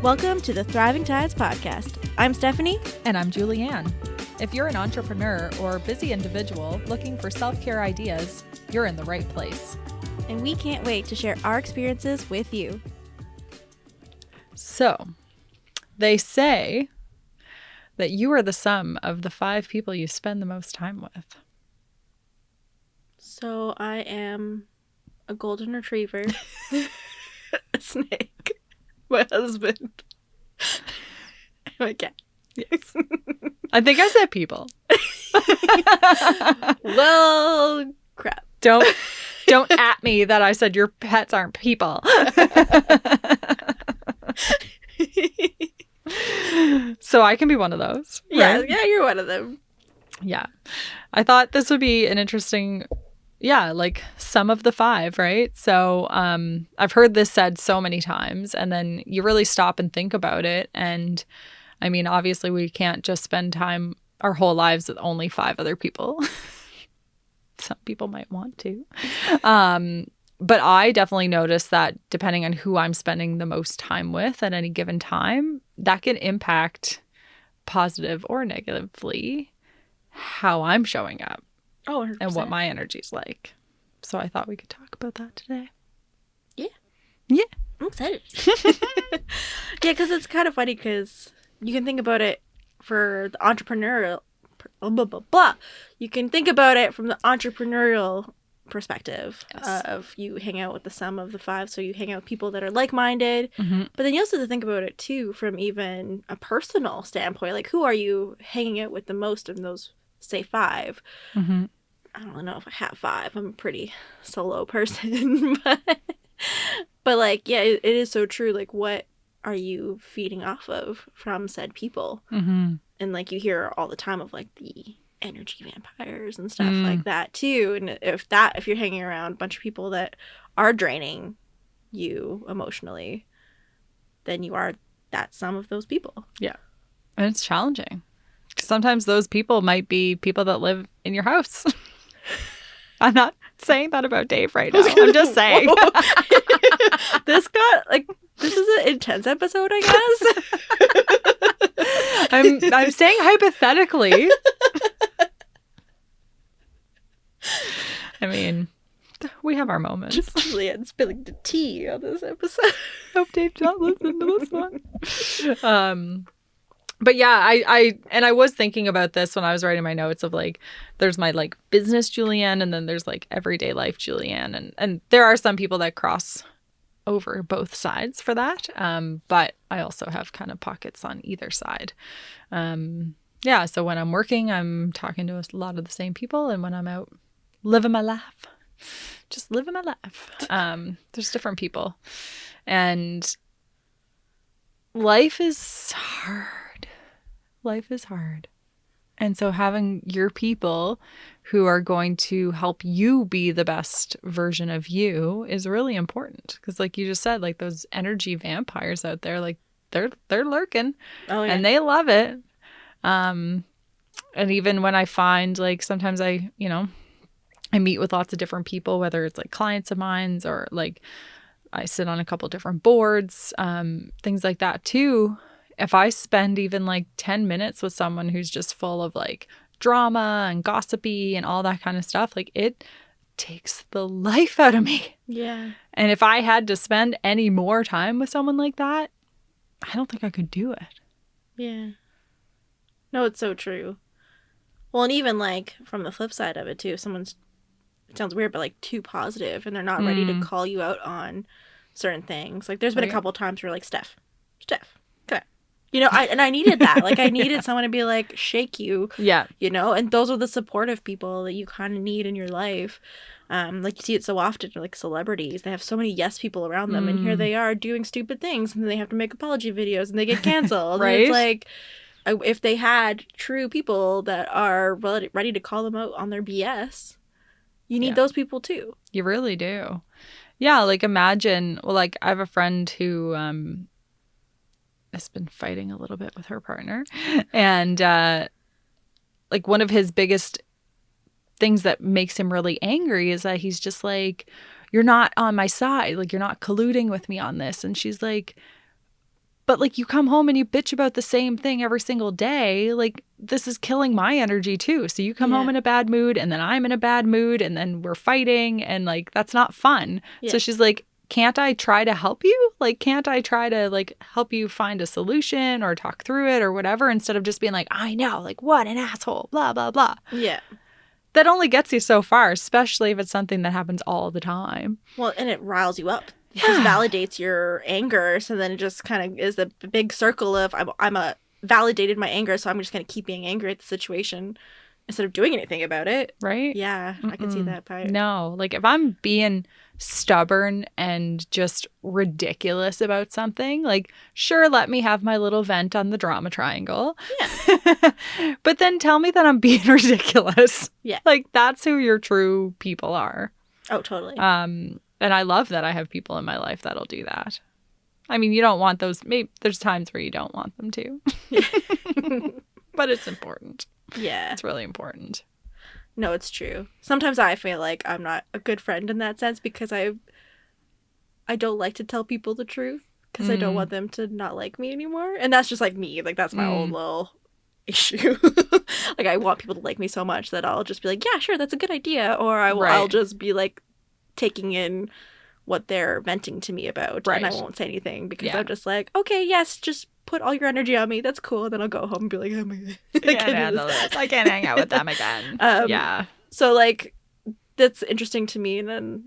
Welcome to the Thriving Tides podcast. I'm Stephanie. And I'm Julianne. If you're an entrepreneur or busy individual looking for self-care ideas, you're in the right place. And we can't wait to share our experiences with you. So, they say that you are the sum of the 5 people you spend the most time with. So I am a golden retriever, a snake, my husband, and my cat. Yes. I think I said people. Well, crap. Don't at me that I said your pets aren't people. So I can be one of those. Right? Yeah, you're one of them. Yeah. I thought this would be an interesting, like sum of the 5, right? So I've heard this said so many times, and then you really stop and think about it. And I mean, obviously we can't just spend time our whole lives with only 5 other people. Some people might want to. But I definitely notice that depending on who I'm spending the most time with at any given time, that can impact positive or negatively how I'm showing up. Oh, 100%. And what my energy's like. So I thought we could talk about that today. Yeah. I'm excited. Yeah, because it's kind of funny because you can think about it for the entrepreneurial, You can think about it from the entrepreneurial perspective. Yes. Of you hang out with the sum of the 5, so you hang out with people that are like-minded. Mm-hmm. But then you also have to think about it too from even a personal standpoint. Like, who are you hanging out with the most of those, say, 5? Mm-hmm. I don't really know if I have 5. I'm a pretty solo person. but like, yeah, it is so true. Like, what are you feeding off of from said people? Mm-hmm. And like, you hear all the time of like the energy vampires and stuff like that too. And if you're hanging around a bunch of people that are draining you emotionally, then you are that sum of those people. Yeah. And it's challenging. Sometimes those people might be people that live in your house. I'm not saying that about Dave right now. I'm just saying. This is an intense episode, I guess. I'm saying hypothetically. I mean, we have our moments. Julianne spilling the tea on this episode. Hope Dave's not listening to this one. But yeah, I was thinking about this when I was writing my notes of like, there's my like business Julianne, and then there's like everyday life Julianne, and there are some people that cross over both sides for that. But I also have kind of pockets on either side. Yeah, so when I'm working, I'm talking to a lot of the same people, and when I'm out living my life, just living my life, there's different people, and life is hard. Life is hard. And so having your people who are going to help you be the best version of you is really important. Because like you just said, like those energy vampires out there, like they're lurking. Oh, yeah. And they love it. And even when I find like sometimes I meet with lots of different people, whether it's like clients of mine or like I sit on a couple different boards, things like that too. If I spend even like 10 minutes with someone who's just full of like drama and gossipy and all that kind of stuff, like it takes the life out of me. Yeah. And if I had to spend any more time with someone like that, I don't think I could do it. Yeah. No, it's so true. Well, and even like from the flip side of it too, if someone's, it sounds weird, but like too positive and they're not ready to call you out on certain things. Like there's been a couple times where like, Steph, come on. I needed that. Like I needed someone to be like, shake you. Yeah. And those are the supportive people that you kind of need in your life. Like you see it so often, like celebrities, they have so many yes people around them, and here they are doing stupid things, and then they have to make apology videos, and they get canceled. Right? And it's like, if they had true people that are ready to call them out on their BS, you need those people too. You really do. Yeah, like imagine, well, like I have a friend who has been fighting a little bit with her partner, and like one of his biggest things that makes him really angry is that he's just like, you're not on my side, like you're not colluding with me on this. And she's like, But like you come home and you bitch about the same thing every single day. Like this is killing my energy too. So you come home in a bad mood and then I'm in a bad mood and then we're fighting and like that's not fun. Yeah. So she's like, can't I try to help you? Like, can't I try to like help you find a solution or talk through it or whatever instead of just being like, I know, like what an asshole, blah, blah, blah. Yeah. That only gets you so far, especially if it's something that happens all the time. Well, and it riles you up. It just validates your anger. So then it just kind of is a big circle of validated my anger, so I'm just going to keep being angry at the situation instead of doing anything about it. Right? Yeah, I can see that part. No, like if I'm being stubborn and just ridiculous about something, like sure, let me have my little vent on the drama triangle. Yeah. But then tell me that I'm being ridiculous. Yeah. Like that's who your true people are. Oh, totally. And I love that I have people in my life that'll do that. I mean, you don't want those. Maybe there's times where you don't want them to. But it's important. Yeah. It's really important. No, it's true. Sometimes I feel like I'm not a good friend in that sense because I don't like to tell people the truth because I don't want them to not like me anymore. And that's just like me. Like that's my own little issue. Like I want people to like me so much that I'll just be like, yeah, sure, that's a good idea. Or I'll just be like taking in what they're venting to me about and I won't say anything because I'm just like, okay, yes, just put all your energy on me, that's cool. And then I'll go home and be like, oh my god, I can't handle this. I can't hang out with them again. Yeah, so like that's interesting to me. And then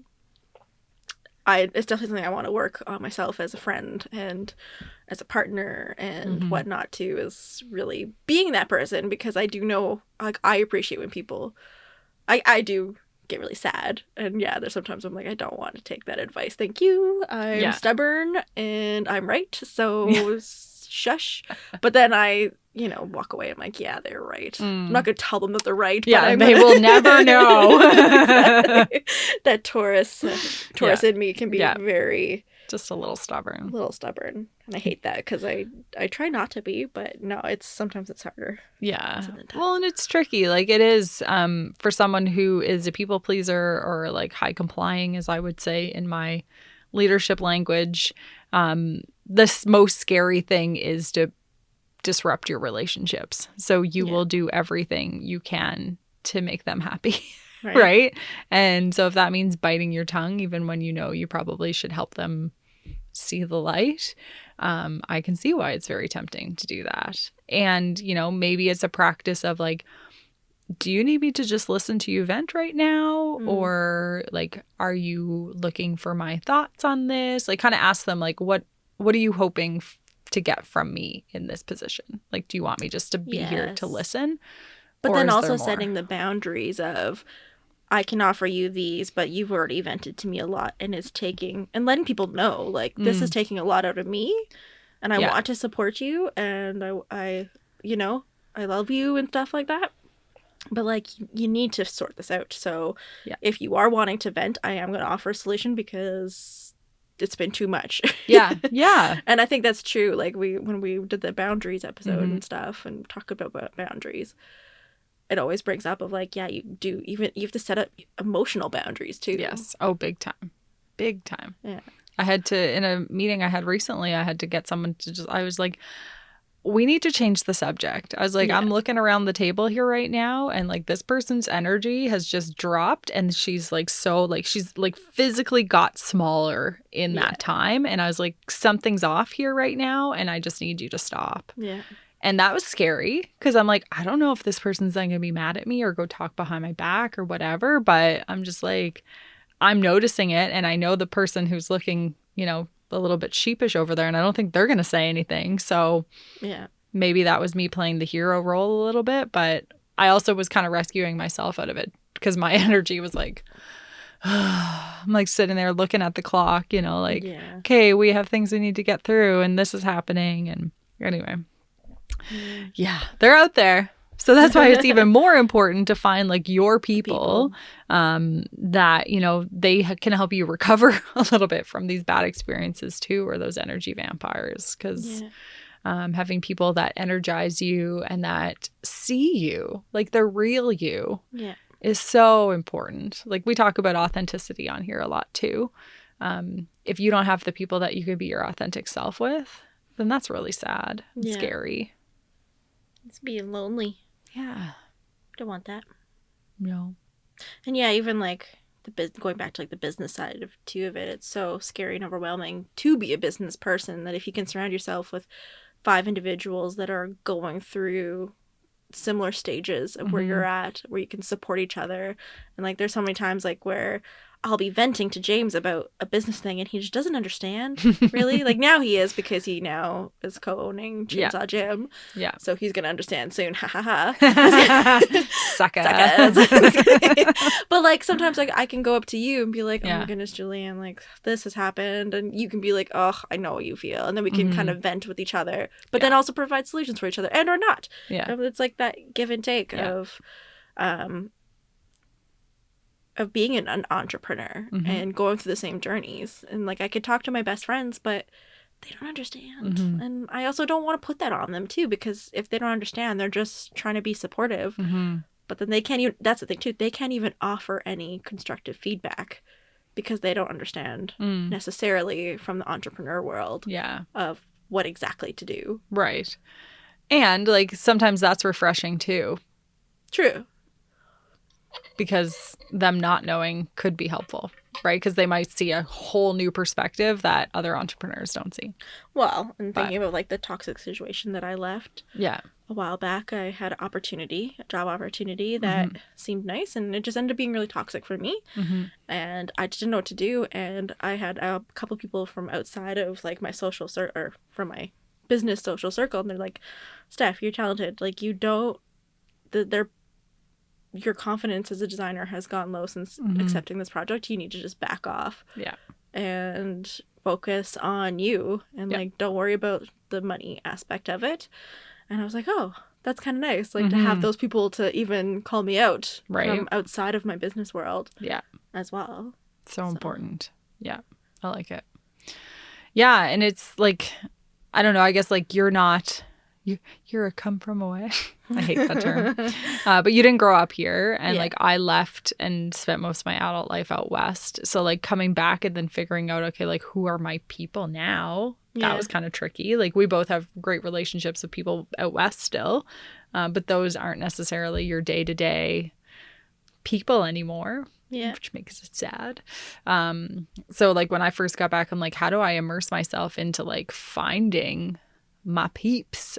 it's definitely something I want to work on myself as a friend and as a partner and whatnot too, is really being that person, because I do know, like, I appreciate when people I do get really sad, and yeah, there's sometimes I'm like, I don't want to take that advice, thank you, I'm stubborn and I'm right, so shush. But then I walk away, I'm like, yeah, they're right. I'm not gonna tell them that they're right, but they will never know. Exactly. That Taurus in me can be very just a little stubborn, and I hate that because I try not to be, but no, sometimes it's harder. Well, and it's tricky, like it is for someone who is a people pleaser or like high complying, as I would say in my leadership language. The most scary thing is to disrupt your relationships, so you will do everything you can to make them happy. Right? And so if that means biting your tongue even when you probably should help them see the light, I can see why it's very tempting to do that. And maybe it's a practice of like, do you need me to just listen to you vent right now? Or like, are you looking for my thoughts on this? Like kind of ask them like, what are you hoping to get from me in this position? Like, do you want me just to be here to listen? But then also setting the boundaries of, I can offer you these, but you've already vented to me a lot, and it's taking, and letting people know, like, this is taking a lot out of me, and I want to support you, and I love you and stuff like that. But like, you need to sort this out. So if you are wanting to vent, I am going to offer a solution because it's been too much. Yeah. And I think that's true. Like when we did the boundaries episode and stuff and talk about boundaries, it always brings up of like, yeah, you have to set up emotional boundaries too. Yes. Oh, big time. Yeah. I had to, in a meeting I had recently, I had to get someone to I was like, we need to change the subject. I was like, I'm looking around the table here right now, and like this person's energy has just dropped, and she's like, she's like physically got smaller in that time. And I was like, something's off here right now, and I just need you to stop. Yeah. And that was scary because I'm like, I don't know if this person's then going to be mad at me or go talk behind my back or whatever. But I'm just like, I'm noticing it. And I know the person who's looking, a little bit sheepish over there. And I don't think they're going to say anything. So maybe that was me playing the hero role a little bit. But I also was kind of rescuing myself out of it because my energy was like, I'm like sitting there looking at the clock, okay, we have things we need to get through and this is happening. And anyway. Yeah, they're out there. So that's why it's even more important to find like your people. That, they can help you recover a little bit from these bad experiences too, or those energy vampires. Because having people that energize you and that see you, like the real you, is so important. Like we talk about authenticity on here a lot too. If you don't have the people that you could be your authentic self with, then that's really sad and Yeah. scary. It's being lonely. Yeah. Don't want that. No. And yeah, even like going back to like the business side of it, it's so scary and overwhelming to be a business person that if you can surround yourself with 5 individuals that are going through similar stages of where you're at, where you can support each other. And like there's so many times like where I'll be venting to James about a business thing and he just doesn't understand really. Like now he is, because he now is co-owning Chainsaw Gym. Yeah. So he's gonna understand soon. Ha ha ha. Suckers. But like sometimes like I can go up to you and be like, oh Yeah. my goodness, Julianne, like this has happened, and you can be like, oh, I know what you feel, and then we can kind of vent with each other, but then also provide solutions for each other, and or not. Yeah. It's like that give and take of being an entrepreneur and going through the same journeys. And like I could talk to my best friends, but they don't understand. And I also don't want to put that on them too, because if they don't understand, they're just trying to be supportive. But then they can't even, that's the thing too, they can't even offer any constructive feedback because they don't understand necessarily from the entrepreneur world of what exactly to do. Right. And like sometimes that's refreshing too. True. Because them not knowing could be helpful, right? Because they might see a whole new perspective that other entrepreneurs don't see. Well, and thinking about like the toxic situation that I left Yeah. a while back, I had a job opportunity that seemed nice, and it just ended up being really toxic for me. And I just didn't know what to do. And I had a couple people from outside of like my social or from my business social circle, and they're like, Steph, you're talented. Like you don't, your confidence as a designer has gone low since accepting this project. You need to just back off. Yeah. And focus on you, and like don't worry about the money aspect of it. And I was like, oh, that's kind of nice, like to have those people to even call me out from outside of my business world as well. So important. Yeah, I like it. Yeah, and it's like, I don't know, I guess like you're a come from away. I hate that term. But you didn't grow up here. And like I left and spent most of my adult life out west. So like coming back and then figuring out, okay, like who are my people now? That was kind of tricky. Like we both have great relationships with people out west still. But those aren't necessarily your day-to-day people anymore. Yeah. Which makes it sad. So like when I first got back, I'm like, how do I immerse myself into like finding my peeps?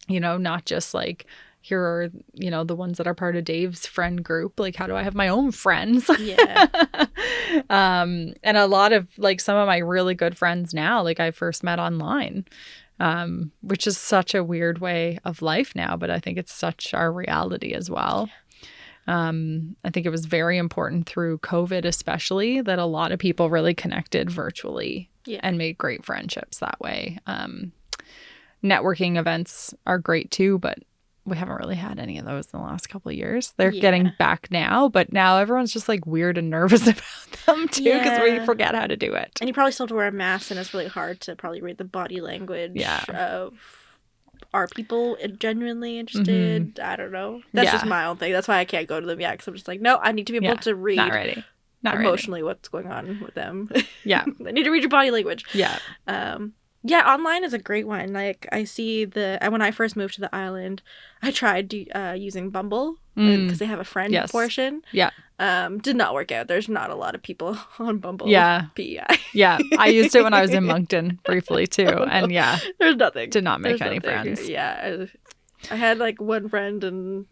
You know, not just like here are, you know, the ones that are part of Dave's friend group. Like, how do I have my own friends? Yeah. And a lot of like some of my really good friends now, like I first met online, which is such a weird way of life now, but I think it's such our reality as well. I think it was very important through COVID, especially, that a lot of people really connected virtually and made great friendships that way. Networking events are great too, but we haven't really had any of those in the last couple of years. They're getting back now, but now everyone's just like weird and nervous about them too, because we forget how to do it. And you probably still have to wear a mask, and it's really hard to probably read the body language of, are people genuinely interested? I don't know. That's just my own thing. That's why I can't go to them yet, because I'm just like, no, I need to be able to read not emotionally what's going on with them. I need to read your body language. Yeah, online is a great one. Like I see when I first moved to the island, I tried using Bumble because they have a friend portion. Did not work out. There's not a lot of people on Bumble. PEI. I used it when I was in Moncton briefly too, and there's nothing. Did not make any friends. I had like one friend, and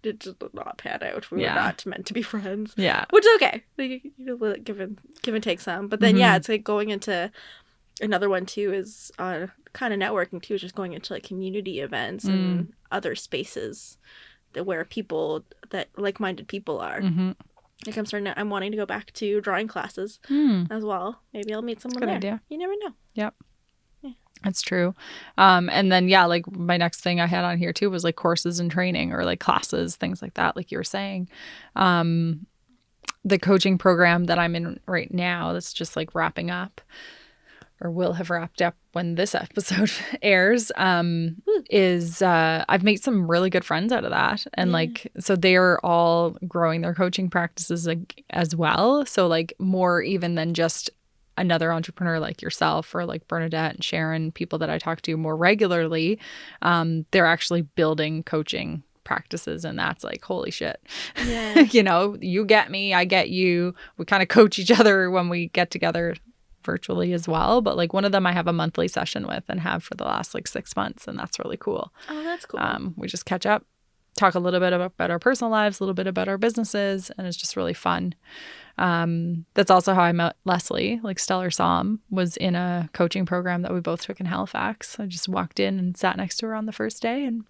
it just did not pan out. We were not meant to be friends. Which is okay. Like, you know, give and take some. But then it's like going into another one too is kind of networking too, is just going into like community events and other spaces where people that like-minded people are. Like I'm wanting to go back to drawing classes as well. Maybe I'll meet someone there. Idea. You never know. Yep. Yeah. That's true. And then like my next thing I had on here too was like courses and training, or like classes, things like that, like you were saying. The coaching program that I'm in right now, that's just like wrapping up, or will have wrapped up when this episode airs, is I've made some really good friends out of that. And like, so they're all growing their coaching practices as well. So like more even than just another entrepreneur like yourself or like Bernadette and Sharon, people that I talk to more regularly, they're actually building coaching practices, and that's like, holy shit. Yeah. You know, you get me, I get you. We kind of coach each other when we get together virtually as well. But like one of them I have a monthly session with and have for the last like 6 months, and that's really cool. Oh, that's cool. We just catch up, talk a little bit about our personal lives, a little bit about our businesses, and it's just really fun. That's also how I met Leslie. Like Stellar Som was in a coaching program that we both took in Halifax. I just walked in and sat next to her on the first day, and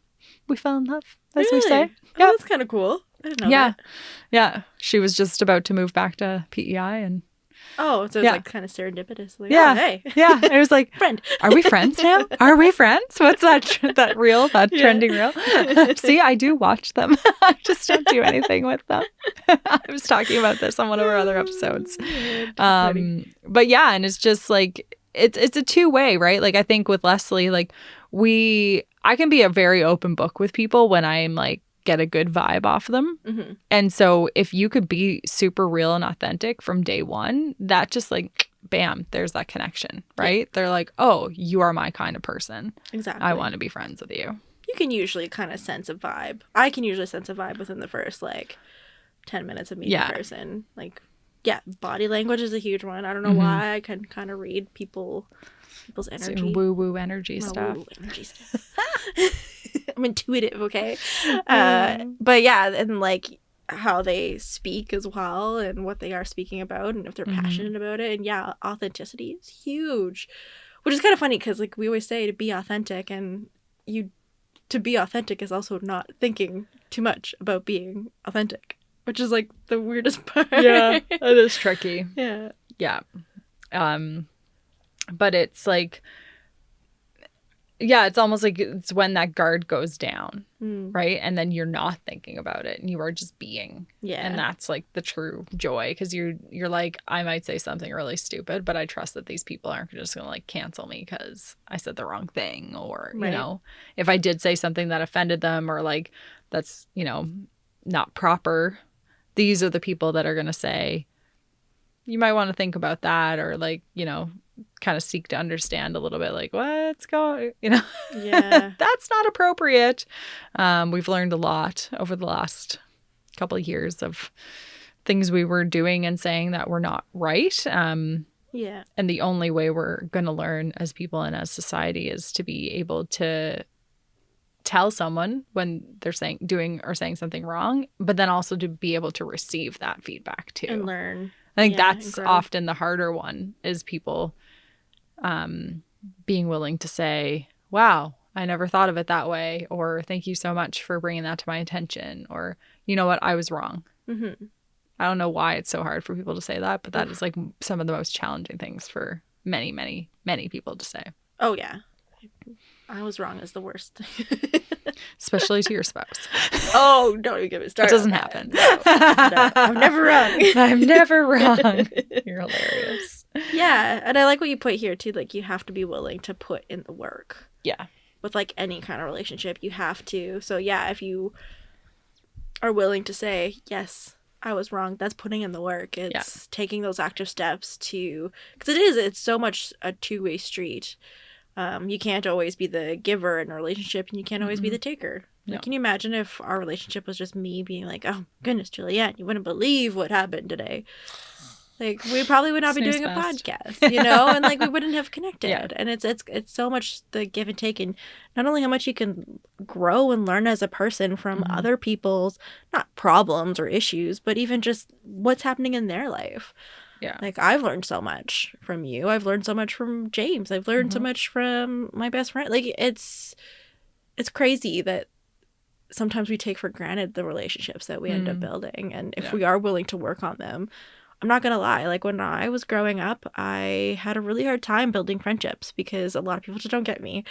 we fell in love, as we say. Oh, yeah, that's kind of cool. I didn't know that. Yeah. She was just about to move back to PEI, and oh, so it's like kind of serendipitous. Like, yeah, oh, hey, yeah. It was like, friend. Are we friends now? Are we friends? What's that reel? That trending reel? See, I do watch them. I just don't do anything with them. I was talking about this on one of our other episodes. But yeah, and it's just like it's a two-way, right? Like I think with Leslie, like I can be a very open book with people when I'm like get a good vibe off them. Mm-hmm. And so if you could be super real and authentic from day one, that just like, bam, there's that connection, right? Yeah. They're like, oh, you are my kind of person. Exactly. I want to be friends with you. You can usually kind of sense a vibe. I can usually sense a vibe within the first like 10 minutes of meeting a person. Like, yeah, body language is a huge one. I don't know why. I can kind of read people's energy. Some woo-woo energy stuff. Woo-woo energy stuff. I'm intuitive, okay? But yeah, and like how they speak as well and what they are speaking about and if they're passionate about it. And yeah, authenticity is huge, which is kind of funny because like we always say to be authentic, and to be authentic is also not thinking too much about being authentic, which is like the weirdest part. Yeah, it is tricky. Yeah. Yeah. But it's like, yeah, it's almost like it's when that guard goes down, right? And then you're not thinking about it and you are just being. Yeah. And that's like the true joy, because you're like, I might say something really stupid, but I trust that these people aren't just going to like cancel me because I said the wrong thing, or, you know, if I did say something that offended them or like that's, you know, not proper, these are the people that are going to say, you might want to think about that, or like, you know, kind of seek to understand a little bit, like what's going, you know, that's not appropriate. We've learned a lot over the last couple of years of things we were doing and saying that were not right. And the only way we're going to learn as people and as society is to be able to tell someone when they're doing or saying something wrong, but then also to be able to receive that feedback too and learn. I think that's often the harder one, is people being willing to say, wow, I never thought of it that way, or thank you so much for bringing that to my attention, or you know what, I was wrong. Mm-hmm. I don't know why it's so hard for people to say that, but that is like some of the most challenging things for many, many, many people to say. Oh, yeah. I was wrong is the worst. Especially to your spouse. Oh, don't even get me started. It doesn't happen. No, I'm never wrong. I'm never wrong. You're hilarious. Yeah, and I like what you put here too. Like, you have to be willing to put in the work. Yeah. With like any kind of relationship, you have to. So yeah, if you are willing to say, yes, I was wrong, that's putting in the work. It's taking those active steps to, because it's so much a two-way street. You can't always be the giver in a relationship, and you can't always be the taker. No. Like, can you imagine if our relationship was just me being like, oh, goodness, Juliette, you wouldn't believe what happened today. Like, we probably would not be doing a podcast, you know? And, like, we wouldn't have connected. Yeah. And it's so much the give and take, and not only how much you can grow and learn as a person from other people's, not problems or issues, but even just what's happening in their life. Yeah. Like, I've learned so much from you. I've learned so much from James. I've learned so much from my best friend. Like, it's crazy that sometimes we take for granted the relationships that we end up building. And if we are willing to work on them, I'm not going to lie. Like, when I was growing up, I had a really hard time building friendships because a lot of people just don't get me,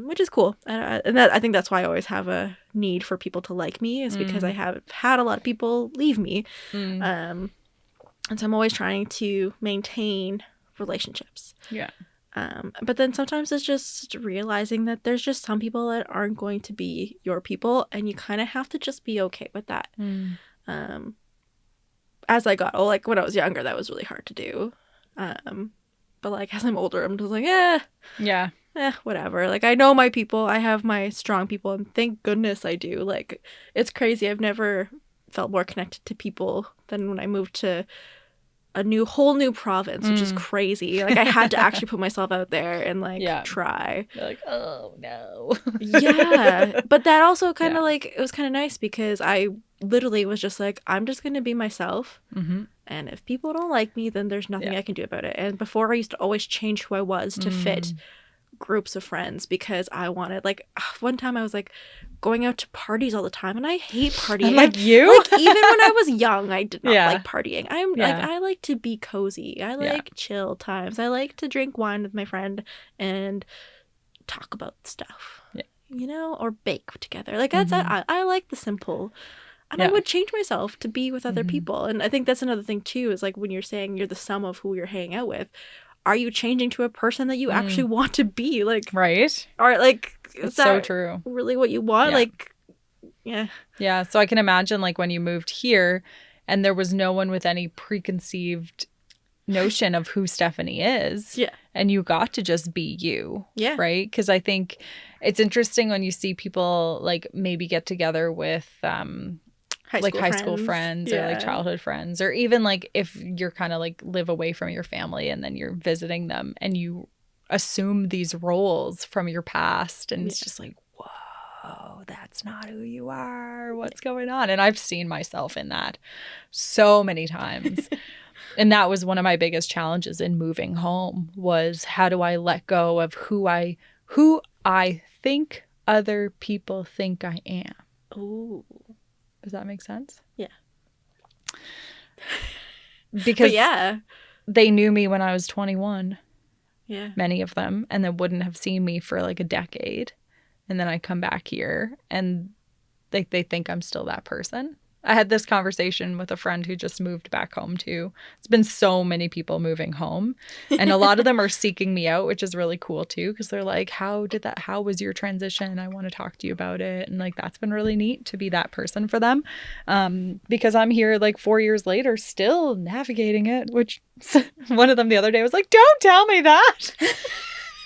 which is cool. And I think that's why I always have a need for people to like me, is because I have had a lot of people leave me. And so I'm always trying to maintain relationships. Yeah. But then sometimes it's just realizing that there's just some people that aren't going to be your people, and you kind of have to just be okay with that. As I got old, like when I was younger, that was really hard to do. But like as I'm older, I'm just like, Yeah. whatever. Like I know my people. I have my strong people, and thank goodness I do. Like it's crazy. I've never felt more connected to people than when I moved to a whole new province, which is crazy. Like I had to actually put myself out there and like try. You're like, oh no. Yeah. But that also kind of like, it was kind of nice because I literally was just like, I'm just going to be myself. Mm-hmm. And if people don't like me, then there's nothing I can do about it. And before I used to always change who I was to fit groups of friends because I wanted, like, one time I was like going out to parties all the time, and I hate partying. I'm like, you? Like, even when I was young, I did not like partying. Like, I like to be cozy. I like chill times. I like to drink wine with my friend and talk about stuff, you know, or bake together. Like that's I like the simple. And I would change myself to be with other people. And I think that's another thing too, is like when you're saying you're the sum of who you're hanging out with, are you changing to a person that you actually want to be? Like, right? Or like, it's is that so true. Really what you want? Like, yeah. So I can imagine like when you moved here and there was no one with any preconceived notion of who Stephanie is. Yeah. And you got to just be you. Yeah. Right? Because I think it's interesting when you see people like maybe get together with high school friends or like childhood friends, or even like if you're kind of like live away from your family and then you're visiting them and you assume these roles from your past, and it's just like, whoa, that's not who you are. What's going on? And I've seen myself in that so many times. And that was one of my biggest challenges in moving home, was how do I let go of who I think other people think I am. Ooh. Does that make sense? Yeah. Because they knew me when I was 21. Yeah. Many of them. And then wouldn't have seen me for like a decade. And then I come back here and they think I'm still that person. I had this conversation with a friend who just moved back home too. It's been so many people moving home. And a lot of them are seeking me out, which is really cool too. Because they're like, how was your transition? I want to talk to you about it. And like, that's been really neat to be that person for them. Because I'm here like 4 years later, still navigating it, which one of them the other day was like, don't tell me that.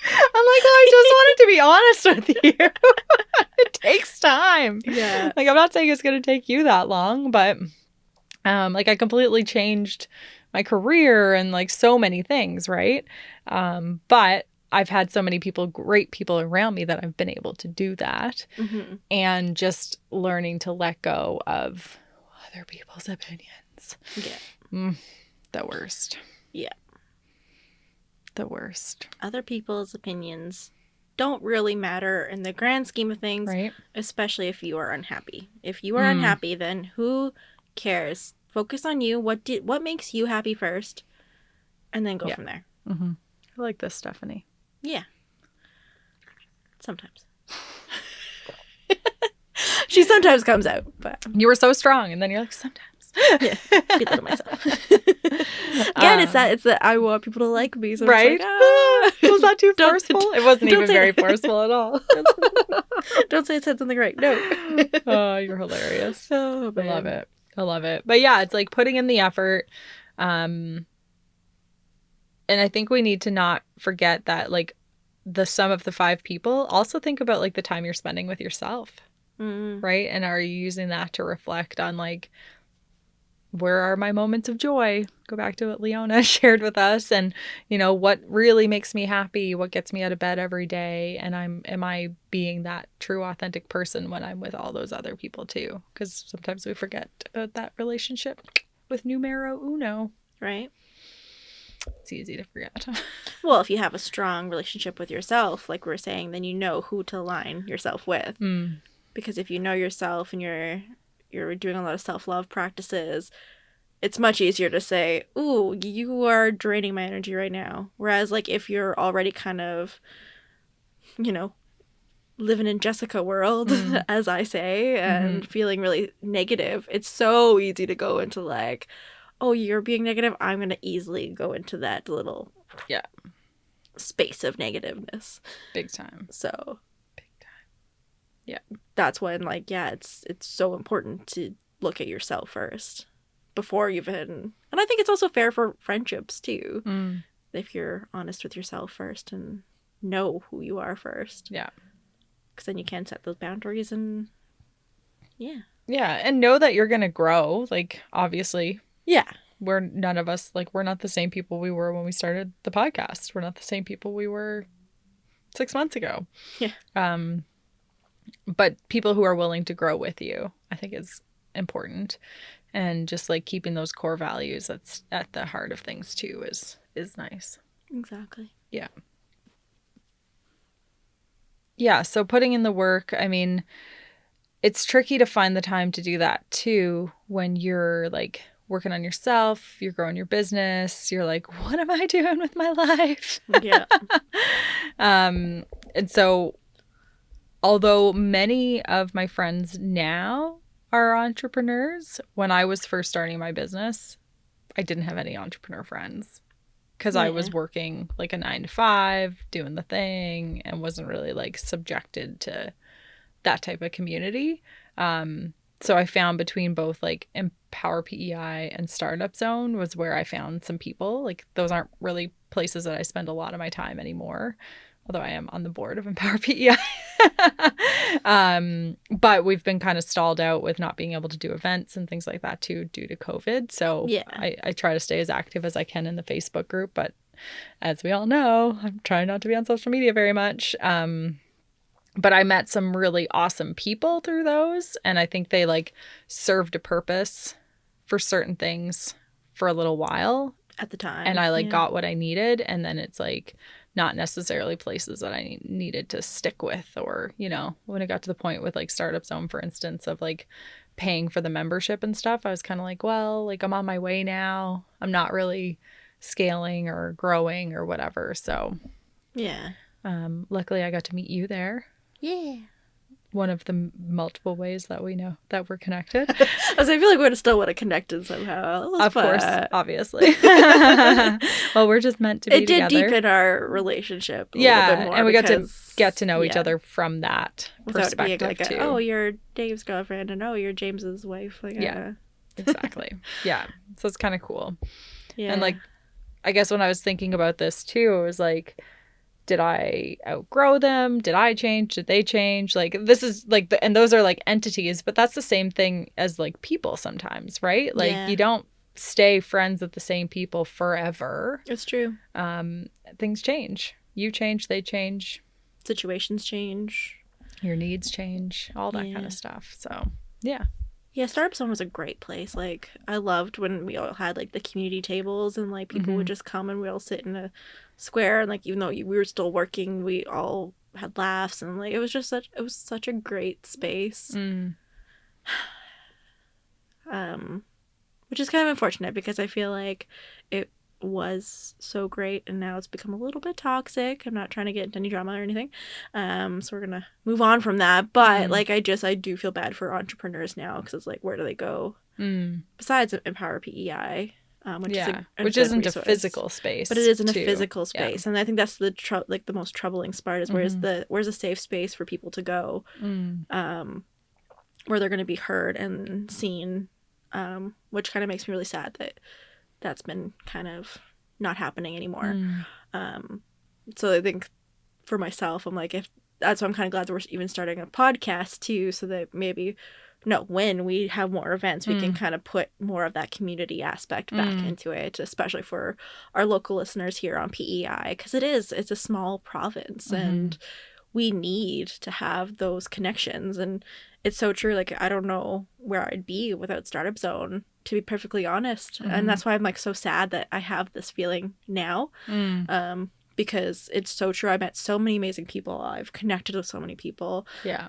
I'm like, well, I just wanted to be honest with you. It takes time. Yeah. Like, I'm not saying it's going to take you that long, but like I completely changed my career and like so many things, right? But I've had so many great people around me that I've been able to do that. Mm-hmm. And just learning to let go of other people's opinions. Yeah. The worst. Yeah. The worst. Other people's opinions don't really matter in the grand scheme of things, right? Especially if you are unhappy. If you are unhappy, then who cares? Focus on you. What makes you happy first, and then go from there. Mm-hmm. I like this, Stephanie. Yeah. Sometimes. She sometimes comes out, but you were so strong, and then you're like, sometimes. Yeah, belittle myself. Again, it's that I want people to like me. So right? Like, was that too forceful? It wasn't even very forceful at all. Don't say I said something right. No. Oh, you're hilarious. Oh, man. I love it. But yeah, it's like putting in the effort. And I think we need to not forget that like the sum of the 5 people. Also think about like the time you're spending with yourself. Mm-hmm. Right? And are you using that to reflect on like, where are my moments of joy? Go back to what Leona shared with us, and you know, what really makes me happy, what gets me out of bed every day, and am I being that true authentic person when I'm with all those other people too? Because sometimes we forget about that relationship with numero uno. Right. It's easy to forget. Well, if you have a strong relationship with yourself, like we were saying, then you know who to align yourself with. Because if you know yourself and you're doing a lot of self-love practices, it's much easier to say, ooh, you are draining my energy right now. Whereas, like, if you're already kind of, you know, living in Jessica world, as I say, and feeling really negative, it's so easy to go into, like, oh, you're being negative, I'm going to easily go into that little space of negativeness. Big time. So... yeah, that's when like it's so important to look at yourself first before even, and I think it's also fair for friendships too. if you're honest with yourself first and know who you are first. Yeah. Because then you can set those boundaries and Yeah, and know that you're going to grow, like, obviously. Yeah. We're none of us, like, we're not the same people we were when we started the podcast. We're not the same people we were 6 months ago. Yeah. But people who are willing to grow with you, I think is important. And just like keeping those core values that's at the heart of things too is nice. Exactly. Yeah. Yeah, so putting in the work, I mean, it's tricky to find the time to do that too when you're like working on yourself, you're growing your business, you're like, what am I doing with my life? Yeah. And so although many of my friends now are entrepreneurs, when I was first starting my business, I didn't have any entrepreneur friends because I was working like a 9 to 5, doing the thing, and wasn't really like subjected to that type of community. So I found between both like Empower PEI and Startup Zone was where I found some people. Like those aren't really places that I spend a lot of my time anymore, although I am on the board of Empower PEI. But we've been kind of stalled out with not being able to do events and things like that too due to COVID. So I try to stay as active as I can in the Facebook group, but as we all know, I'm trying not to be on social media very much. But I met some really awesome people through those, and I think they like served a purpose for certain things for a little while at the time. And I like got what I needed, and then it's like not necessarily places that I needed to stick with, or, you know, when it got to the point with like Startup Zone, for instance, of like paying for the membership and stuff, I was kind of like, well, like I'm on my way now. I'm not really scaling or growing or whatever. So luckily I got to meet you there. Yeah. One of the multiple ways that we know that we're connected. I feel like we still would have connected somehow. Of course, obviously. Well, we're just meant to be together. It did deepen our relationship a little bit more. And we got to get to know each other from that perspective being like too. Oh, you're Dave's girlfriend, and oh, you're James's wife. Like, exactly. Yeah. So it's kind of cool. Yeah. And like, I guess when I was thinking about this too, it was like, did I outgrow them? Did I change? Did they change? Like, this is like, and those are like entities, but that's the same thing as like people sometimes, right? Like, you don't stay friends with the same people forever. It's true. Things change. You change, they change. Situations change. Your needs change, all that kind of stuff. So, yeah. Yeah, Startup Zone was a great place. Like, I loved when we all had like the community tables, and like people would just come and we all sit in a square, and like even though we were still working, we all had laughs, and like it was such a great space. Which is kind of unfortunate because I feel like it was so great and now it's become a little bit toxic. I'm not trying to get into any drama or anything. So we're gonna move on from that. But like I do feel bad for entrepreneurs now because it's like, where do they go besides Empower PEI? Which isn't resource. a physical space, but it isn't a physical space, and I think that's the the most troubling part is where's a safe space for people to go, where they're going to be heard and seen, which kind of makes me really sad that that's been kind of not happening anymore. So I think for myself, I'm like, if that's why I'm kind of glad that we're even starting a podcast too, so that maybe. No, when we have more events, we can kind of put more of that community aspect back into it, especially for our local listeners here on PEI, because it's a small province and we need to have those connections. And it's so true. Like, I don't know where I'd be without Startup Zone, to be perfectly honest. And that's why I'm like so sad that I have this feeling now. Because it's so true. I met so many amazing people. I've connected with so many people. Yeah.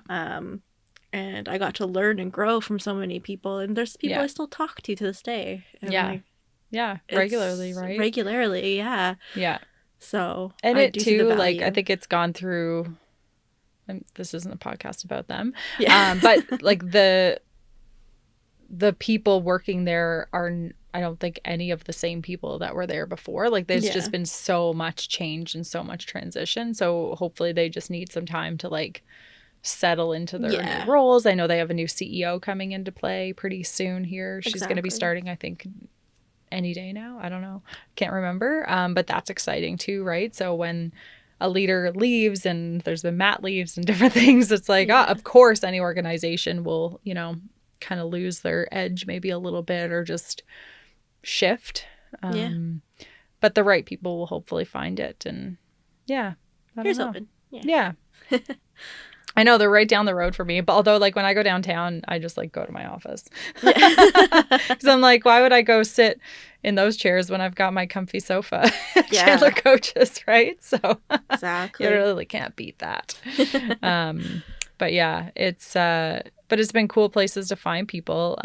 And I got to learn and grow from so many people. And there's people I still talk to this day. And regularly, right? Regularly, yeah. Yeah. So, and it too, like, I think it's gone through, and this isn't a podcast about them. Yeah. But like the people working there are, I don't think any of the same people that were there before. Like, there's just been so much change and so much transition. So hopefully they just need some time to like settle into their new roles. I know they have a new CEO coming into play pretty soon here. She's going to be starting, I think, any day now. I don't know. Can't remember. But that's exciting too, right? So when a leader leaves and there's been mat leaves and different things, it's like, of course, any organization will, kind of lose their edge maybe a little bit or just shift. But the right people will hopefully find it. And I don't know. Hoping. Yeah. I know they're right down the road for me. But although like when I go downtown, I just like go to my office. Because I'm like, why would I go sit in those chairs when I've got my comfy sofa? Chandler Coaches, right? So exactly. You really can't beat that. But yeah, it's been cool places to find people.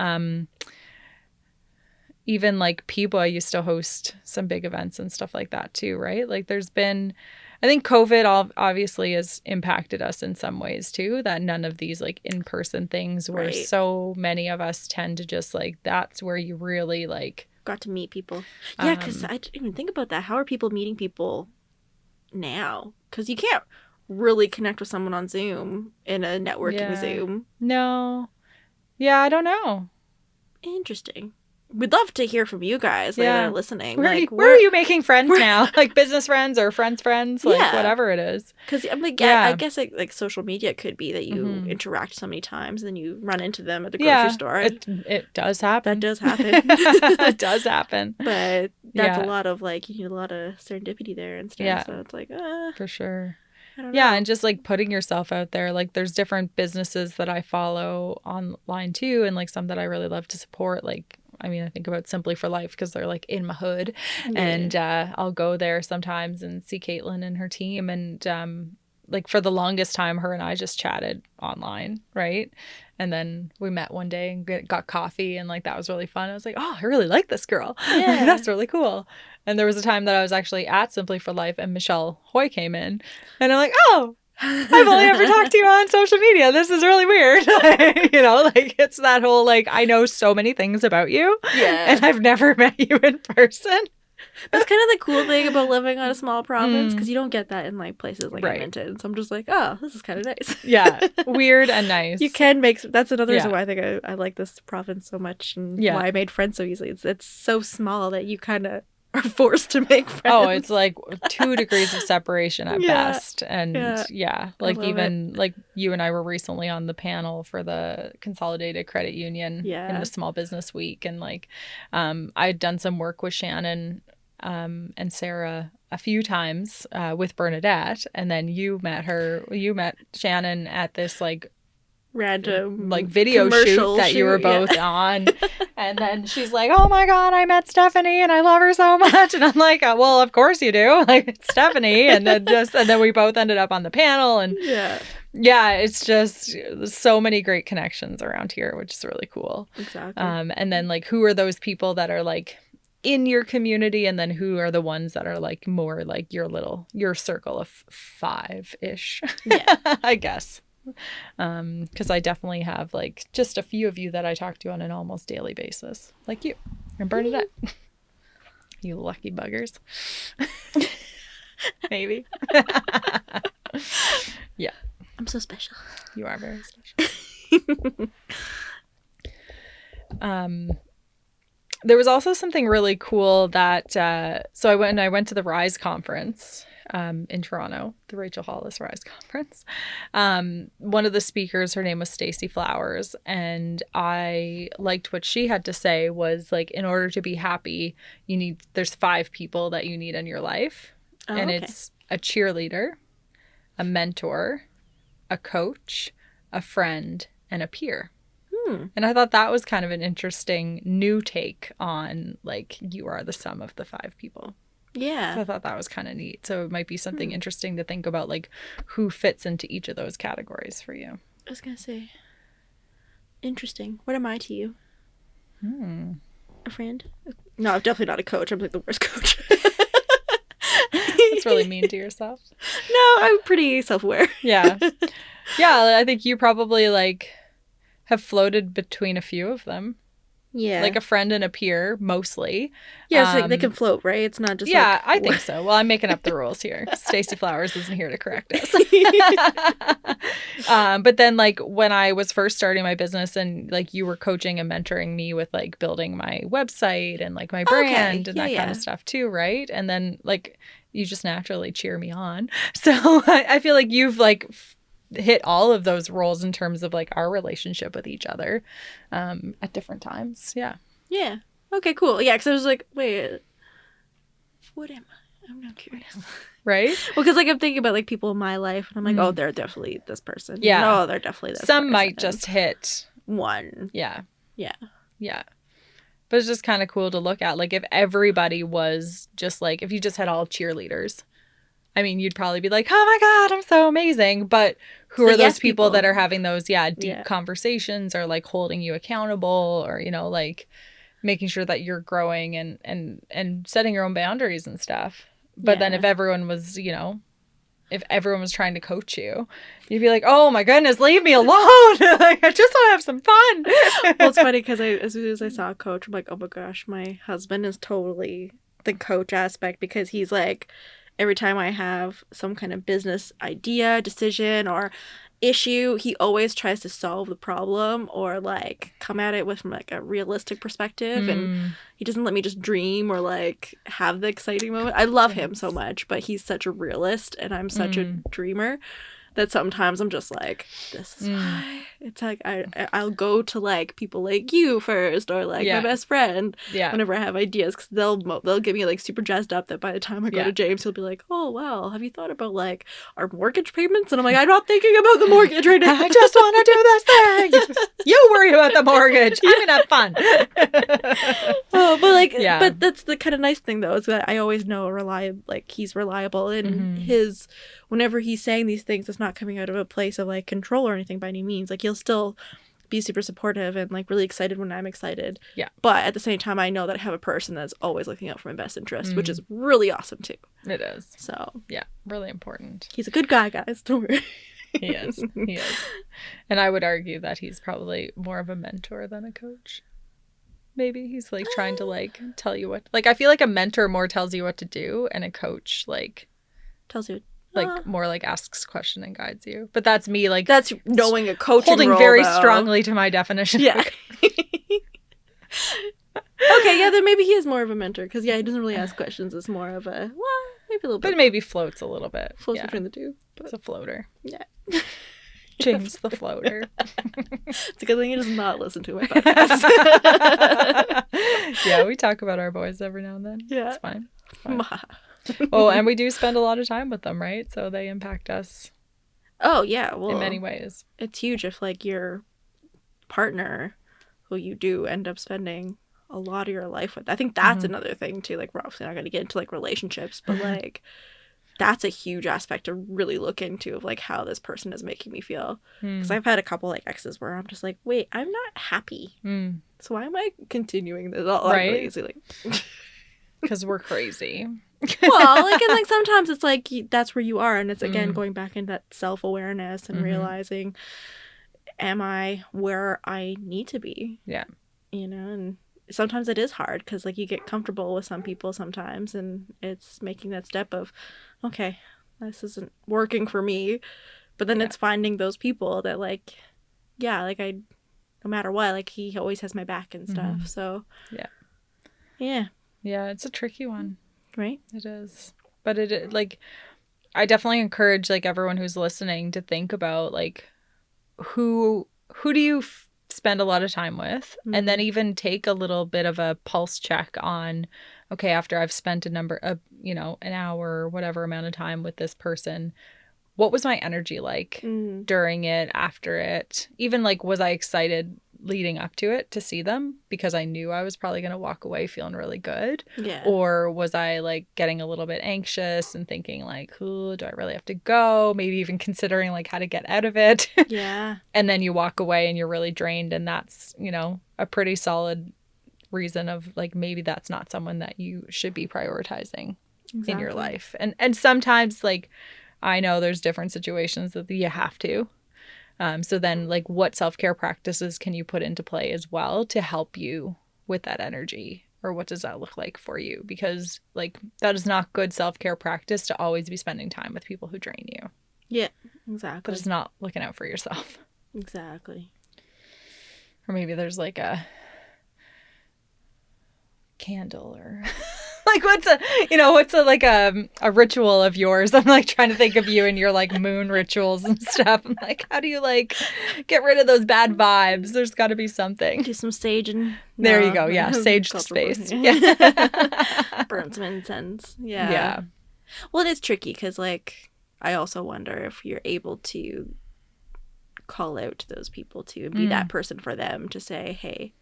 Even like people, I used to host some big events and stuff like that too, right? Like I think COVID obviously has impacted us in some ways too, that none of these like in-person things where so many of us tend to just like, that's where you really like got to meet people. Yeah, because I didn't even think about that. How are people meeting people now? Because you can't really connect with someone on Zoom in a networking Zoom. No. Yeah, I don't know. Interesting. We'd love to hear from you guys that are listening. Where are you making friends now? Like business friends or friends, like whatever it is. Because I'm like, I guess like social media could be that you interact so many times and then you run into them at the grocery store. It does happen. That does happen. It does happen. But that's a lot of like, you need a lot of serendipity there and stuff. Yeah. So it's like, for sure. I don't know. Yeah, and just like putting yourself out there. Like there's different businesses that I follow online too, and like some that I really love to support. Like, I mean, I think about Simply for Life because they're like in my hood, and I'll go there sometimes and see Caitlin and her team. And like for the longest time, her and I just chatted online, right? And then we met one day and got coffee, and like that was really fun. I was like, oh, I really like this girl. Yeah, that's really cool. And there was a time that I was actually at Simply for Life, and Michelle Hoy came in, and I'm like, oh, I've only ever talked to you on social media. This is really weird. Like it's that whole like I know so many things about you, and I've never met you in person. That's kind of the cool thing about living on a small province, because you don't get that in like places like Edmonton. So I'm just like, oh, this is kind of nice. Yeah, weird and nice. You can make. That's another reason why I think I like this province so much, and why I made friends so easily. It's so small that you kind of are forced to make friends. Oh, it's like 2 degrees of separation at best. And like even like you and I were recently on the panel for the Consolidated Credit Union in the Small Business Week. And like I'd done some work with Shannon and Sarah a few times with Bernadette. And then you met Shannon at this like random like video shoot that you were both on. And then she's like, oh my God, I met Stephanie and I love her so much. And I'm like, oh, well, of course you do. Like it's Stephanie. And then we both ended up on the panel. And it's just so many great connections around here, which is really cool. Exactly. And then like, who are those people that are like in your community, and then who are the ones that are like more like your circle of 5-ish, I guess. Because I definitely have like just a few of you that I talk to on an almost daily basis, like you and Bernadette. You lucky buggers. Maybe. Yeah, I'm so special. You are very special. There was also something really cool that so I went to the Rise conference in Toronto, the Rachel Hollis Rise Conference. One of the speakers, her name was Stacey Flowers, and I liked what she had to say was like, in order to be happy, there's 5 people that you need in your life. And it's a cheerleader, a mentor, a coach, a friend, and a peer. And I thought that was kind of an interesting new take on like, you are the sum of the 5 people. Yeah. So I thought that was kind of neat. So it might be something interesting to think about, like who fits into each of those categories for you. I was going to say, interesting. What am I to you? A friend? No, I'm definitely not a coach. I'm like the worst coach. That's really mean to yourself. No, I'm pretty self-aware. Yeah. Yeah, I think you probably like have floated between a few of them. Yeah. Like a friend and a peer, mostly. Yeah, so they can float, right? It's not just yeah, I think so. Well, I'm making up the rules here. Stacey Flowers isn't here to correct us. But then, like, when I was first starting my business and, like, you were coaching and mentoring me with, like, building my website and, like, my brand and that kind of stuff too, right? And then, like, you just naturally cheer me on. So I feel like you've, like, hit all of those roles in terms of, like, our relationship with each other at different times. Yeah. Yeah. Okay, cool. Yeah, because I was like, wait, what am I? I'm not curious. Right? Well, because, like, I'm thinking about, like, people in my life, and I'm like, oh, they're definitely this person. Yeah. No, they're definitely this Some person. might just hit one. Yeah. Yeah. Yeah. But it's just kind of cool to look at. Like, if everybody was just like, if you just had all cheerleaders, I mean, you'd probably be like, oh my God, I'm so amazing. But who are those people that are having those, deep conversations or, like, holding you accountable or, you know, like, making sure that you're growing and setting your own boundaries and stuff. But then if everyone was, you know, if everyone was trying to coach you, you'd be like, oh my goodness, leave me alone. Like, I just want to have some fun. Well, it's funny because as soon as I saw a coach, I'm like, oh my gosh, my husband is totally the coach aspect, because he's like, every time I have some kind of business idea, decision, or issue, he always tries to solve the problem or, like, come at it with, from, like, a realistic perspective, and he doesn't let me just dream or, like, have the exciting moment. I love him so much, but he's such a realist and I'm such a dreamer that sometimes I'm just like, this is why. It's like I'll go to, like, people like you first, or, like, my best friend whenever I have ideas, because they'll get me, like, super jazzed up that by the time I go to James, he'll be like, oh, well, have you thought about, like, our mortgage payments? And I'm like, I'm not thinking about the mortgage right now. I just want to do this thing. You worry about the mortgage. I'm gonna have fun. Oh, but, like, but that's the kind of nice thing, though, is that I always know he's reliable in his, whenever he's saying these things, it's not coming out of a place of, like, control or anything by any means. Like, he'll still be super supportive and, like, really excited when I'm excited. Yeah. But at the same time, I know that I have a person that's always looking out for my best interest, which is really awesome too. It is. So yeah, really important. He's a good guy, guys. Don't worry. He is. He is. And I would argue that he's probably more of a mentor than a coach. Maybe he's, like, trying to, like, tell you what, like, I feel like a mentor more tells you what to do, and a coach, like, tells you, like, more, like, asks question and guides you. But that's me, like, that's knowing a coaching holding role, very though. strongly to my definition. Yeah. Okay, yeah, then maybe he is more of a mentor, because, he doesn't really ask questions. It's more of a, well, maybe a little bit. But maybe floats a little bit. Floats between the two. It's a floater. Yeah. James the floater. It's a good thing he does not listen to my podcast. Yeah, we talk about our boys every now and then. Yeah. It's fine. It's fine. Oh, and we do spend a lot of time with them, right? So they impact us. Oh, yeah. Well, in many ways. It's huge if, like, your partner, who you do end up spending a lot of your life with. I think that's another thing, too. Like, we're obviously not going to get into, like, relationships, but, like, that's a huge aspect to really look into, of, like, how this person is making me feel. Because I've had a couple, like, exes where I'm just like, wait, I'm not happy. So why am I continuing this? Right. Because we're crazy. Well, like, and, like, sometimes it's like that's where you are, and it's again going back into that self-awareness and realizing, am I where I need to be? Yeah. You know, and sometimes it is hard, because, like, you get comfortable with some people sometimes, and it's making that step of, okay, this isn't working for me, but then it's finding those people that, like, like, I, no matter what, like, he always has my back and stuff. So yeah, it's a tricky one. Right? It is. But it, like, I definitely encourage, like, everyone who's listening to think about, like, who do you spend a lot of time with, and then even take a little bit of a pulse check on, okay, after I've spent an hour or whatever amount of time with this person, what was my energy like during it, after it? Even, like, was I excited leading up to it to see them because I knew I was probably going to walk away feeling really good? Yeah. Or was I, like, getting a little bit anxious and thinking, like, do I really have to go? Maybe even considering, like, how to get out of it. Yeah. And then you walk away and you're really drained, and that's, you know, a pretty solid reason of, like, maybe that's not someone that you should be prioritizing in your life. And sometimes, like, I know there's different situations that you have to. So then, like, what self-care practices can you put into play as well to help you with that energy? Or what does that look like for you? Because like that is not good self-care practice to always be spending time with people who drain you. Yeah, exactly. That is not looking out for yourself. Exactly. Or maybe there's like a candle or like what's a ritual of yours? I'm like trying to think of you and your like moon rituals and stuff. I'm like, how do you like get rid of those bad vibes? There's got to be something. Do some sage and there you go. Yeah, sage space. Yeah. Burn some incense. Yeah. Yeah. Well, it is tricky because like I also wonder if you're able to call out to those people to be that person for them to say, hey,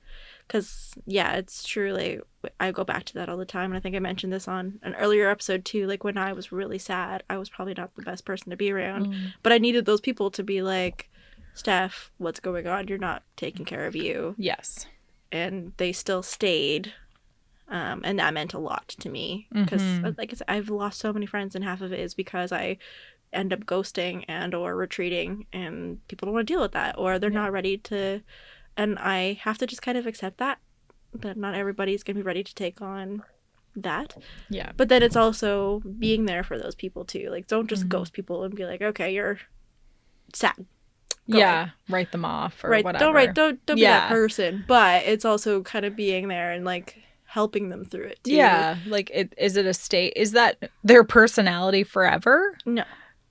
because yeah, it's true. Like I go back to that all the time, and I think I mentioned this on an earlier episode too. Like when I was really sad, I was probably not the best person to be around, but I needed those people to be like, Steph, what's going on? You're not taking care of you. Yes. And they still stayed. And that meant a lot to me because like I said, I've lost so many friends, and half of it is because I end up ghosting and or retreating, and people don't want to deal with that, or they're not ready to, and I have to just kind of accept that not everybody's gonna be ready to take on that. Yeah. But then it's also being there for those people too. Like don't just ghost people and be like, okay, you're sad. Go away. Write them off or right. whatever. Don't be that person. But it's also kind of being there and like helping them through it too. Yeah. Like is it a state? Is that their personality forever? No.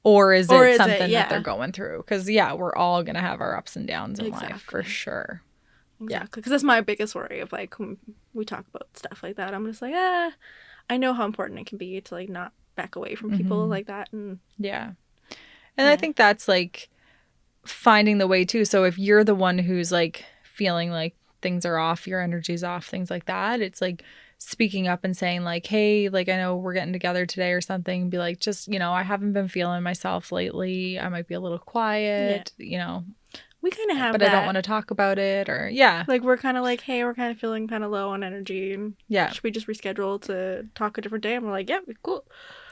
Or is it something yeah. that they're going through? Because, yeah, we're all going to have our ups and downs in Exactly. life, for sure. Exactly. Because that's my biggest worry of, like, when we talk about stuff like that. I'm just like, I know how important it can be to, like, not back away from people like that. And yeah. And I think that's, like, finding the way, too. So if you're the one who's, like, feeling like things are off, your energy's off, things like that, it's, like, speaking up and saying like, hey, like I know we're getting together today or something, be like, just, you know, I haven't been feeling myself lately. I might be a little quiet, you know. We kind of have but that. I don't want to talk about it or like we're kind of like, hey, we're kind of feeling kind of low on energy and should we just reschedule to talk a different day? And we're like, yeah, cool.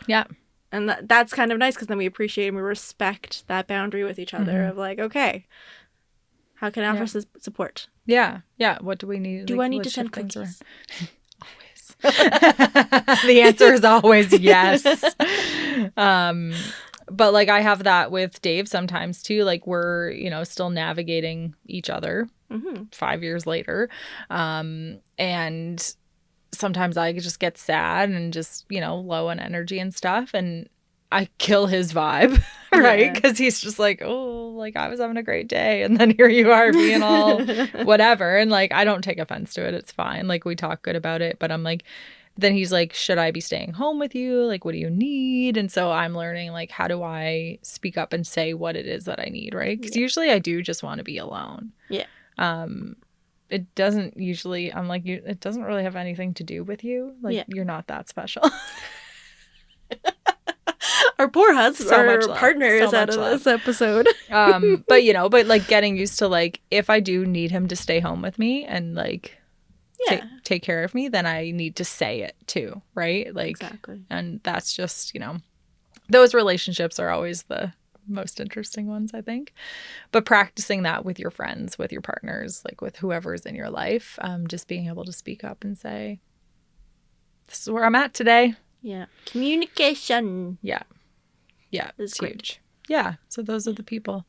Yeah. And that's kind of nice because then we appreciate and we respect that boundary with each other of like, okay, how can I offer support? Yeah. Yeah. What do we need? Do like, I need to send cookies? The answer is always yes. But like I have that with Dave sometimes too. Like we're, you know, still navigating each other 5 years later. And sometimes I just get sad and just, you know, low on energy and stuff. And I kill his vibe, right? Because he's just like, oh, like I was having a great day. And then here you are being all whatever. And like, I don't take offense to it. It's fine. Like we talk good about it. But I'm like, then he's like, should I be staying home with you? Like, what do you need? And so I'm learning, like, how do I speak up and say what it is that I need, right? Because usually I do just want to be alone. Yeah. It doesn't usually, I'm like, it doesn't really have anything to do with you. Like, you're not that special. Our poor husband, our partner is out of this episode. But, you know, but like getting used to like, if I do need him to stay home with me and like, take care of me, then I need to say it too, right? Like, exactly. And that's just, you know, those relationships are always the most interesting ones, I think. But practicing that with your friends, with your partners, like with whoever's in your life, just being able to speak up and say, this is where I'm at today. Yeah. Communication. Yeah. Yeah. It's huge. Yeah. So those are the people.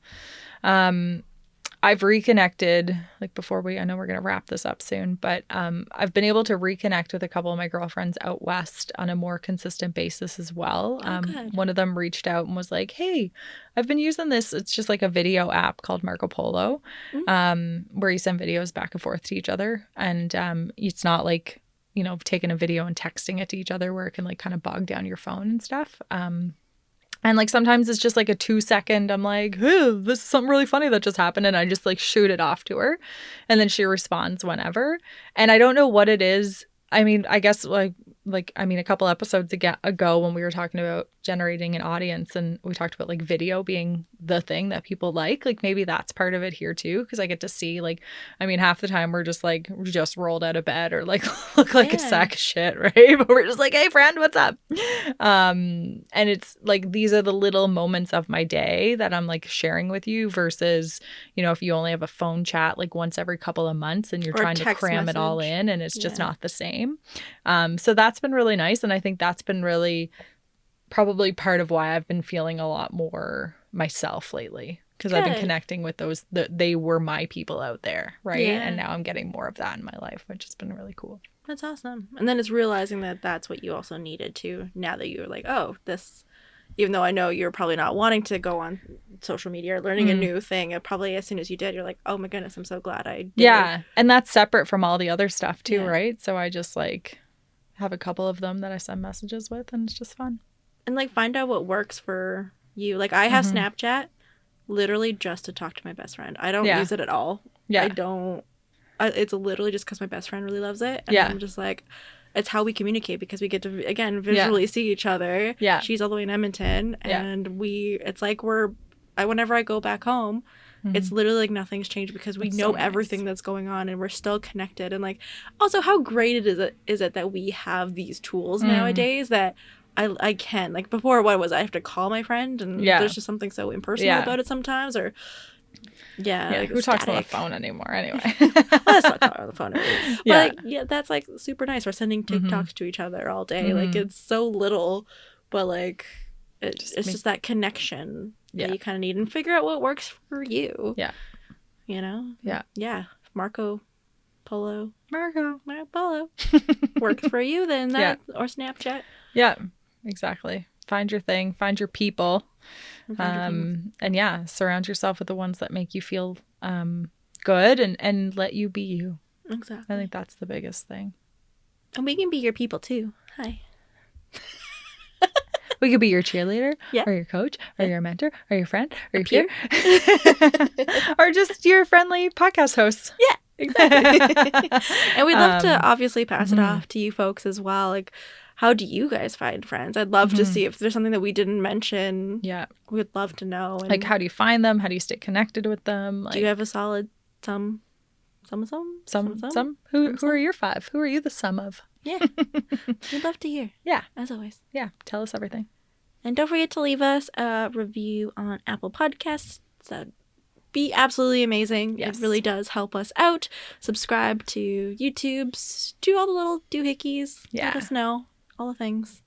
I've reconnected, like before I know we're going to wrap this up soon, but I've been able to reconnect with a couple of my girlfriends out west on a more consistent basis as well. One of them reached out and was like, hey, I've been using this. It's just like a video app called Marco Polo, where you send videos back and forth to each other. And it's not like, you know, taking a video and texting it to each other where it can like kind of bog down your phone and stuff. And like sometimes it's just like a 2-second, I'm like, hey, this is something really funny that just happened. And I just like shoot it off to her. And then she responds whenever. And I don't know what it is. I mean, I guess like a couple episodes ago when we were talking about generating an audience, and we talked about like video being the thing that people like maybe that's part of it here too, because I get to see half the time we're just rolled out of bed or like look like a sack of shit, right? But we're just like, hey friend, what's up? And it's like these are the little moments of my day that I'm like sharing with you versus, if you only have a phone chat like once every couple of months and you're trying to cram it all in, and it's just not the same. So that's been really nice. And I think that's been really probably part of why I've been feeling a lot more myself lately, because I've been connecting with those, they were my people out there. Right. Yeah. And now I'm getting more of that in my life, which has been really cool. That's awesome. And then it's realizing that that's what you also needed to, now that you're like, oh, this, even though I know you're probably not wanting to go on social media or learning a new thing, probably as soon as you did, you're like, oh my goodness, I'm so glad I did. Yeah. And that's separate from all the other stuff too, right? So I just have a couple of them that I send messages with, and it's just fun. And find out what works for you. I have Snapchat literally just to talk to my best friend. I don't use it at all. Yeah. I don't. It's literally just because my best friend really loves it. And I'm just like, it's how we communicate, because we get to, again, visually see each other. Yeah. She's all the way in Edmonton. And it's like whenever I go back home, it's literally like nothing's changed, because we know everything that's going on, and we're still connected. And also how great is it that we have these tools nowadays that I can, before, what was I have to call my friend, and there's just something so impersonal about it sometimes, or who talks on the phone anymore anyway? Let's not talk on the phone anymore. But that's super nice. We're sending TikToks to each other all day. It's so little, but it's just that connection that you kind of need, and figure out what works for you. Marco Polo works for you, then that or Snapchat. Exactly. Find your thing, find your people. And surround yourself with the ones that make you feel good and let you be you. Exactly. I think that's the biggest thing. And we can be your people too. Hi. We could be your cheerleader, or your coach, or your mentor, or your friend, or your peer. Or just your friendly podcast host. Yeah, exactly. And we'd love to obviously pass it off to you folks as well. How do you guys find friends? I'd love to see if there's something that we didn't mention. Yeah. We'd love to know. And how do you find them? How do you stay connected with them? Do you have a solid some? Who are your 5? Who are you the sum of? Yeah. We'd love to hear. Yeah. As always. Yeah. Tell us everything. And don't forget to leave us a review on Apple Podcasts. That'd be absolutely amazing. Yes. It really does help us out. Subscribe to YouTube's. Do all the little doohickeys. Yeah. Let us know. All the things.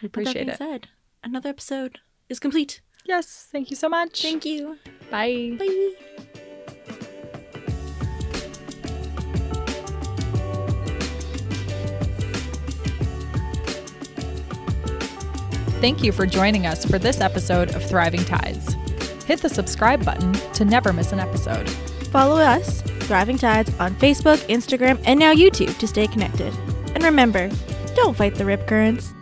We appreciate it. That being said, another episode is complete. Yes. Thank you so much. Thank you. Bye. Bye. Thank you for joining us for this episode of Thriving Tides. Hit the subscribe button to never miss an episode. Follow us, Thriving Tides, on Facebook, Instagram, and now YouTube to stay connected. And remember, don't fight the rip currents.